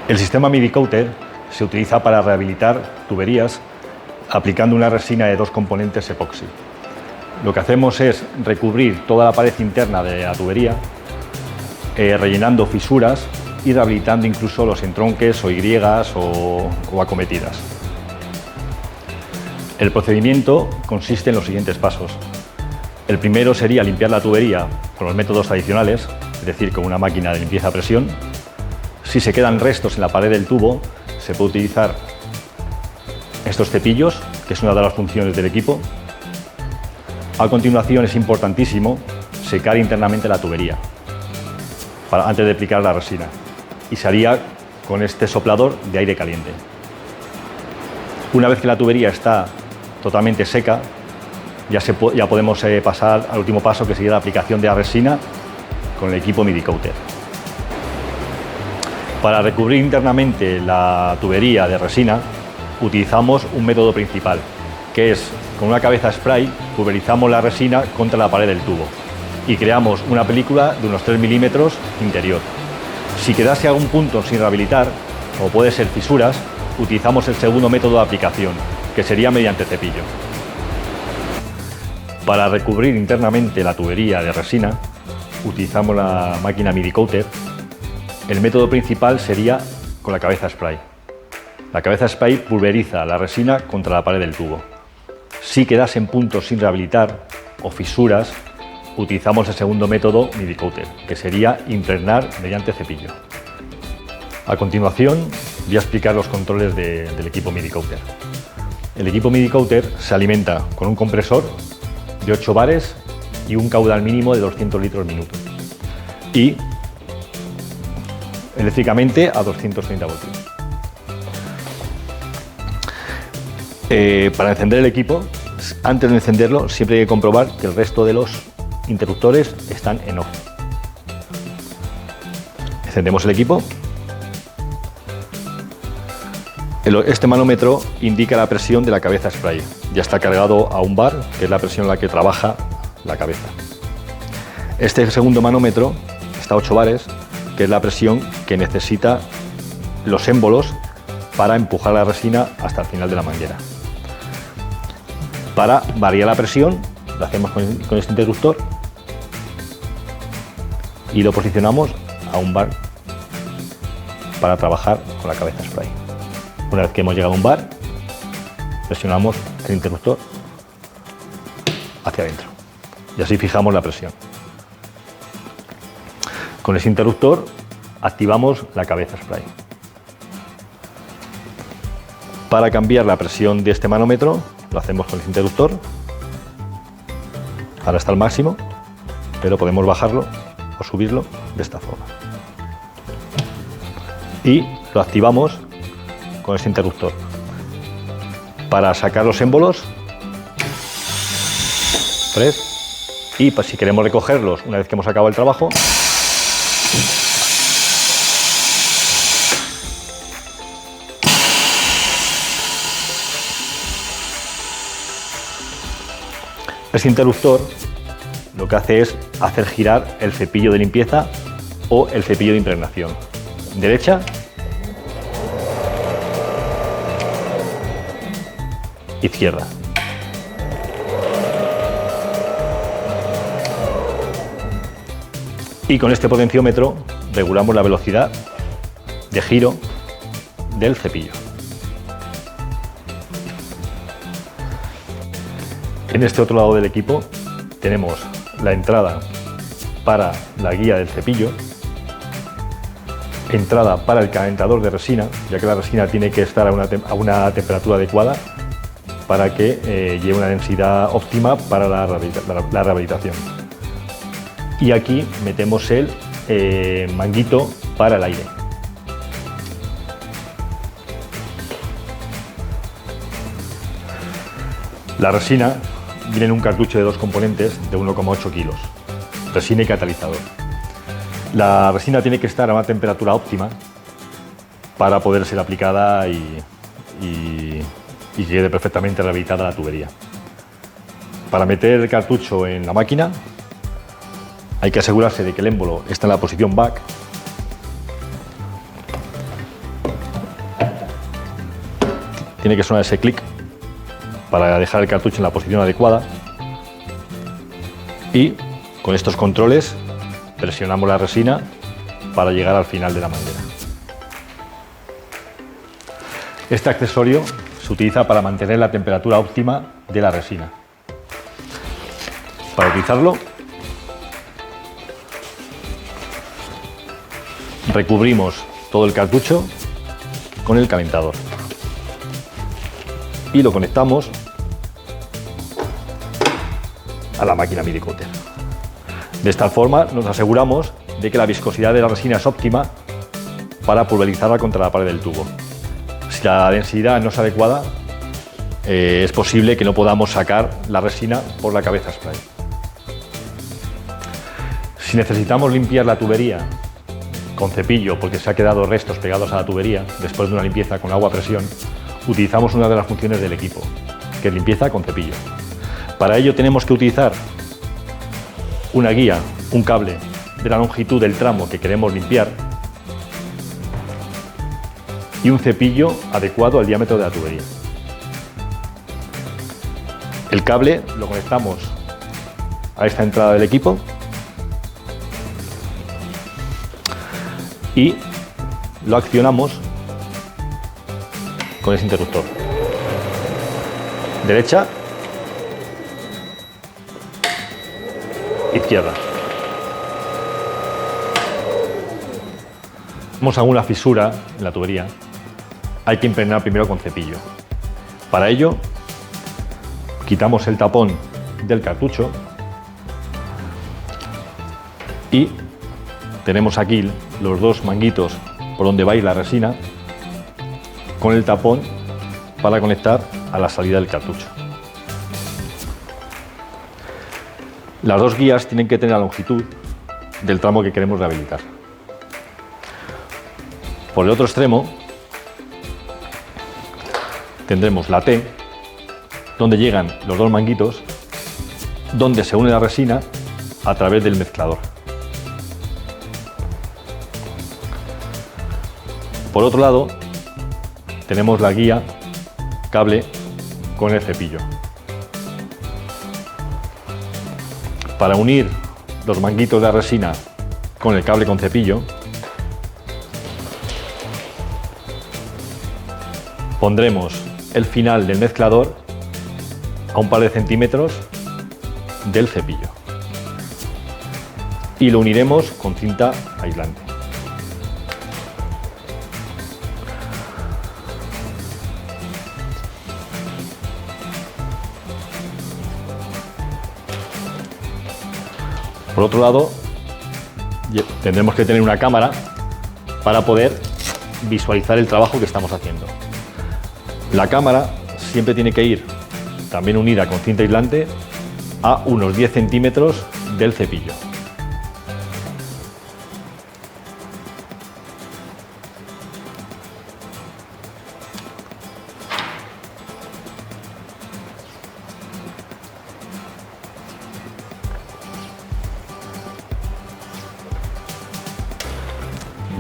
El sistema MIDI-Coater se utiliza para rehabilitar tuberías aplicando una resina de 2 componentes epoxi. Lo que hacemos es recubrir toda la pared interna de la tubería, rellenando fisuras y rehabilitando incluso los entronques o Y o acometidas. El procedimiento consiste en los siguientes pasos. El primero sería limpiar la tubería con los métodos tradicionales, es decir, con una máquina de limpieza a presión. Si se quedan restos en la pared del tubo, se puede utilizar estos cepillos, que es una de las funciones del equipo. A continuación es importantísimo secar internamente la tubería antes de aplicar la resina, y se haría con este soplador de aire caliente. Una vez que la tubería está totalmente seca, ya podemos pasar al último paso, que sería la aplicación de la resina con el equipo MIDI-Coater. Para recubrir internamente la tubería de resina utilizamos un método principal, que es con una cabeza spray pulverizamos la resina contra la pared del tubo y creamos una película de unos 3 milímetros interior. Si quedase algún punto sin rehabilitar, o puede ser fisuras, utilizamos el segundo método de aplicación, que sería mediante cepillo. Para recubrir internamente la tubería de resina utilizamos la máquina MIDI-Coater. El método principal sería con la cabeza spray. La cabeza spray pulveriza la resina contra la pared del tubo. Si quedasen puntos sin rehabilitar o fisuras, utilizamos el segundo método MIDI-Coater, que sería impregnar mediante cepillo. A continuación voy a explicar los controles del equipo MIDI-Coater. El equipo MIDI-Coater se alimenta con un compresor de 8 bares y un caudal mínimo de 200 litros minuto, y eléctricamente a 230 voltios. Para encender el equipo, antes de encenderlo, siempre hay que comprobar que el resto de los interruptores están en off. Encendemos el equipo. Este manómetro indica la presión de la cabeza spray. Ya está cargado a 1 bar, que es la presión en la que trabaja la cabeza. Este segundo manómetro está a 8 bares, que es la presión que necesita los émbolos para empujar la resina hasta el final de la manguera. Para variar la presión, lo hacemos con este interruptor y lo posicionamos a 1 bar para trabajar con la cabeza spray. Una vez que hemos llegado a 1 bar, presionamos el interruptor hacia adentro y así fijamos la presión. Con ese interruptor activamos la cabeza spray. Para cambiar la presión de este manómetro, lo hacemos con el interruptor. Ahora está al máximo, pero podemos bajarlo o subirlo de esta forma. Y lo activamos con este interruptor. Para sacar los émbolos, 3, y si queremos recogerlos una vez que hemos acabado el trabajo, este interruptor lo que hace es hacer girar el cepillo de limpieza o el cepillo de impregnación. Derecha, izquierda. Y con este potenciómetro regulamos la velocidad de giro del cepillo. En este otro lado del equipo tenemos la entrada para la guía del cepillo, entrada para el calentador de resina, ya que la resina tiene que estar a una temperatura adecuada para que lleve una densidad óptima para la rehabilitación. Y aquí metemos el manguito para el aire. La resina viene en un cartucho de 2 componentes de 1,8 kilos, resina y catalizador. La resina tiene que estar a una temperatura óptima para poder ser aplicada y quede perfectamente rehabilitada la tubería. Para meter el cartucho en la máquina hay que asegurarse de que el émbolo está en la posición back tiene que sonar ese clic para dejar el cartucho en la posición adecuada. Y con estos controles presionamos la resina para llegar al final de la manguera. Este accesorio se utiliza para mantener la temperatura óptima de la resina. Para utilizarlo, recubrimos todo el cartucho con el calentador y lo conectamos a la máquina Midi Coater. De esta forma nos aseguramos de que la viscosidad de la resina es óptima para pulverizarla contra la pared del tubo. Si la densidad no es adecuada, es posible que no podamos sacar la resina por la cabeza spray. Si necesitamos limpiar la tubería con cepillo porque se ha quedado restos pegados a la tubería después de una limpieza con agua a presión, utilizamos una de las funciones del equipo, que es limpieza con cepillo. Para ello tenemos que utilizar una guía, un cable de la longitud del tramo que queremos limpiar y un cepillo adecuado al diámetro de la tubería. El cable lo conectamos a esta entrada del equipo y lo accionamos con ese interruptor. Derecha, izquierda. Vemos alguna fisura en la tubería. Hay que impregnar primero con cepillo. Para ello, quitamos el tapón del cartucho y tenemos aquí los dos manguitos por donde va a ir la resina con el tapón para conectar a la salida del cartucho. Las dos guías tienen que tener la longitud del tramo que queremos rehabilitar. Por el otro extremo tendremos la T, donde llegan los dos manguitos, donde se une la resina a través del mezclador. Por otro lado, tenemos la guía cable con el cepillo. Para unir los manguitos de la resina con el cable con cepillo, pondremos el final del mezclador a un par de centímetros del cepillo y lo uniremos con cinta aislante. Por otro lado, tendremos que tener una cámara para poder visualizar el trabajo que estamos haciendo. La cámara siempre tiene que ir también unida con cinta aislante a unos 10 centímetros del cepillo.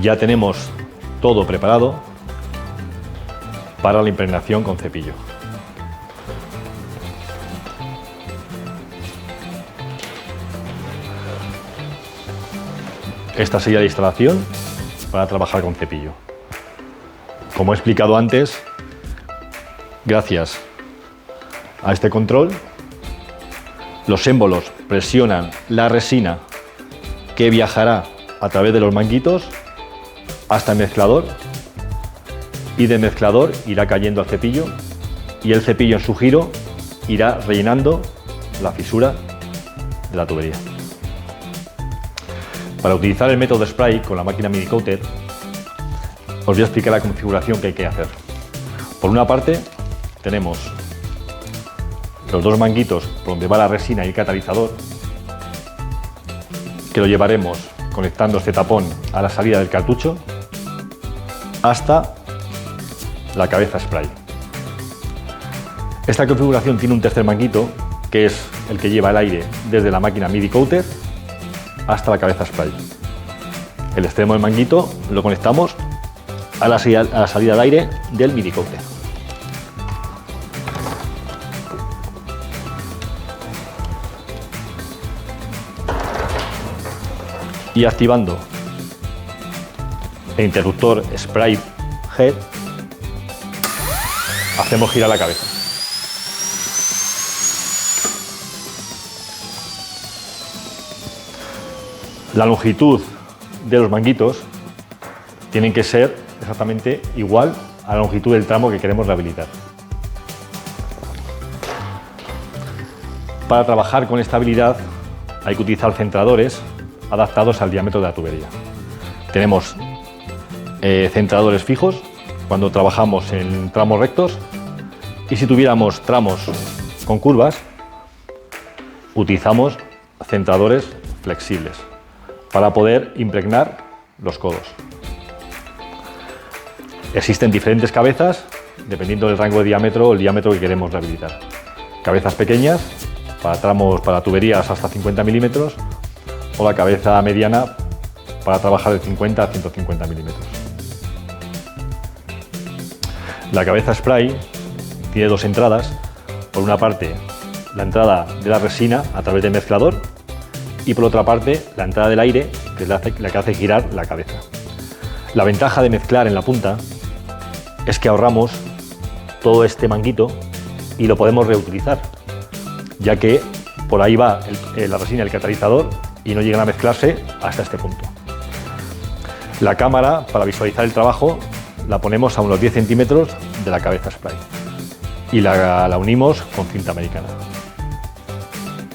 Ya tenemos todo preparado para la impregnación con cepillo. Esta sería la instalación para trabajar con cepillo. Como he explicado antes, gracias a este control, los émbolos presionan la resina que viajará a través de los manguitos hasta el mezclador y del mezclador irá cayendo al cepillo y el cepillo en su giro irá rellenando la fisura de la tubería. Para utilizar el método spray con la máquina Midi Coater os voy a explicar la configuración que hay que hacer. Por una parte tenemos los dos manguitos por donde va la resina y el catalizador, que lo llevaremos conectando este tapón a la salida del cartucho hasta la cabeza spray. Esta configuración tiene un tercer manguito que es el que lleva el aire desde la máquina Midi Coater hasta la cabeza spray. El extremo del manguito lo conectamos a la salida del aire del Midi Coater. y activando el interruptor Spray Head, hacemos girar la cabeza. La longitud de los manguitos tienen que ser exactamente igual a la longitud del tramo que queremos rehabilitar. Para trabajar con estabilidad hay que utilizar centradores adaptados al diámetro de la tubería. Tenemos centradores fijos cuando trabajamos en tramos rectos, y si tuviéramos tramos con curvas, utilizamos centradores flexibles para poder impregnar los codos. Existen diferentes cabezas dependiendo del rango de diámetro o el diámetro que queremos rehabilitar. Cabezas pequeñas para tuberías hasta 50 milímetros, o la cabeza mediana para trabajar de 50 a 150 milímetros. La cabeza spray tiene dos entradas. Por una parte, la entrada de la resina a través del mezclador, y por otra parte, la entrada del aire, que es la que hace girar la cabeza. La ventaja de mezclar en la punta es que ahorramos todo este manguito y lo podemos reutilizar, ya que por ahí va la resina y el catalizador y no llegan a mezclarse hasta este punto. La cámara, para visualizar el trabajo, la ponemos a unos 10 centímetros de la cabeza spray y la unimos con cinta americana,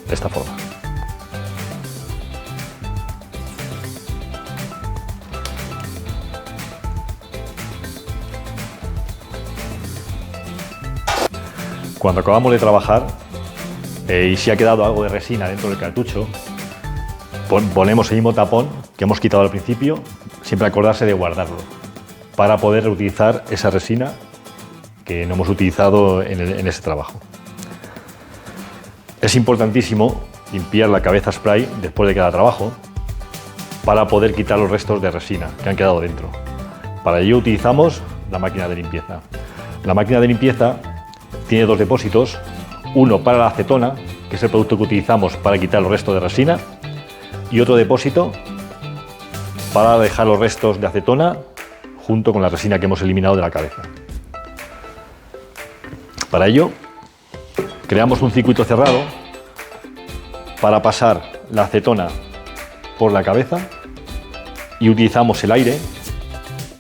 de esta forma. Cuando acabamos de trabajar y si ha quedado algo de resina dentro del cartucho, ponemos el mismo tapón que hemos quitado al principio, siempre acordarse de guardarlo para poder reutilizar esa resina que no hemos utilizado en ese trabajo. Es importantísimo limpiar la cabeza spray después de cada trabajo para poder quitar los restos de resina que han quedado dentro. Para ello utilizamos la máquina de limpieza. La máquina de limpieza tiene dos depósitos, uno para la acetona, que es el producto que utilizamos para quitar los restos de resina, y otro depósito para dejar los restos de acetona junto con la resina que hemos eliminado de la cabeza. Para ello, creamos un circuito cerrado para pasar la acetona por la cabeza y utilizamos el aire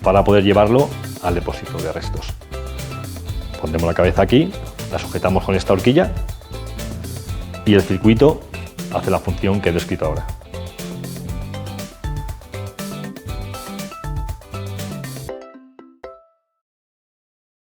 para poder llevarlo al depósito de restos. Pondremos la cabeza aquí, la sujetamos con esta horquilla y el circuito hace la función que he descrito ahora.